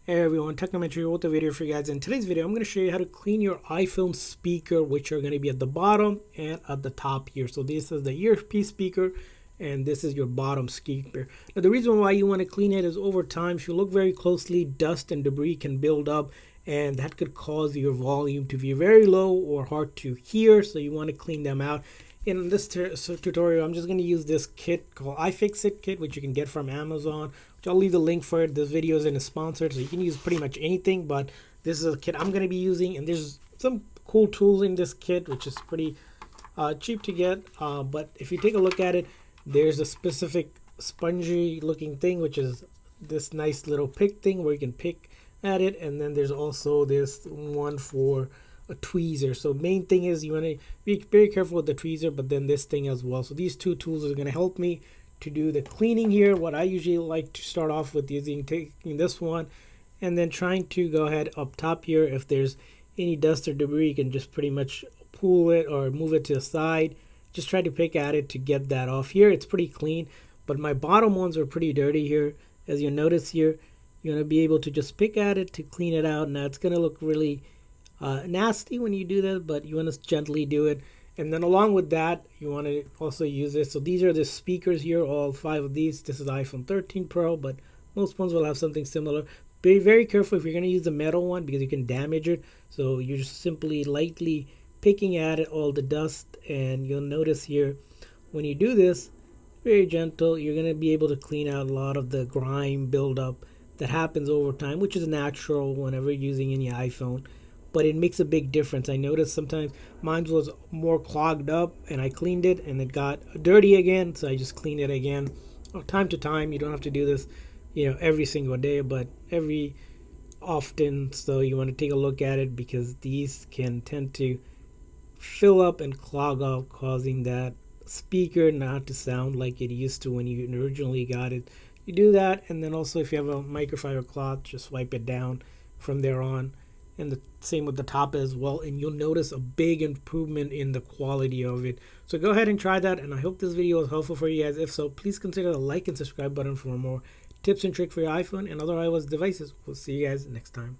Hey everyone, Technometry with a video for you guys. In today's video, I'm going to show you how to clean your iPhone speaker, which are going to be at the bottom and at the top here. So this is the earpiece speaker, and this is your bottom speaker. Now the reason why you want to clean it is over time, if you look very closely, dust and debris can build up, and that could cause your volume to be very low or hard to hear. So you want to clean them out. In this tutorial, I'm just going to use this kit called iFixit kit, which you can get from Amazon. Which I'll leave the link for it. This video isn't sponsored, so you can use pretty much anything. But this is a kit I'm going to be using, and there's some cool tools in this kit, which is pretty cheap to get. But if you take a look at it, there's a specific spongy-looking thing, which is this nice little pick thing where you can pick at it, and then there's also this one for a tweezer. So main thing is you want to be very careful with the tweezer, but then this thing as well. So these two tools are going to help me to do the cleaning here. What I usually like to start off with using taking this one and then trying to go ahead up top here. If there's any dust or debris, you can just pretty much pull it or move it to the side. Just try to pick at it to get that off. Here it's pretty clean, but my bottom ones are pretty dirty here. As you notice here, you're going to be able to just pick at it to clean it out. Now it's going to look really nasty when you do that, but you want to gently do it. And then along with that, you want to also use this. So these are the speakers here, all 5 of these. This is the iPhone 13 Pro, but most ones will have something similar. Be very careful if you're going to use the metal one because you can damage it. So you're just simply lightly picking at it, all the dust, and you'll notice here when you do this, very gentle, you're going to be able to clean out a lot of the grime buildup that happens over time, which is natural whenever you're using any iPhone. But it makes a big difference. I noticed sometimes mine was more clogged up and I cleaned it and it got dirty again, so I just cleaned it again. Time to time, you don't have to do this, every single day, but every often. So you want to take a look at it because these can tend to fill up and clog up, causing that speaker not to sound like it used to when you originally got it. You do that, and then also if you have a microfiber cloth, just wipe it down from there on. And the same with the top as well, and you'll notice a big improvement in the quality of it. So go ahead and try that, and I hope this video was helpful for you guys. If so, please consider the like and subscribe button for more tips and tricks for your iPhone and other iOS devices. We'll see you guys next time.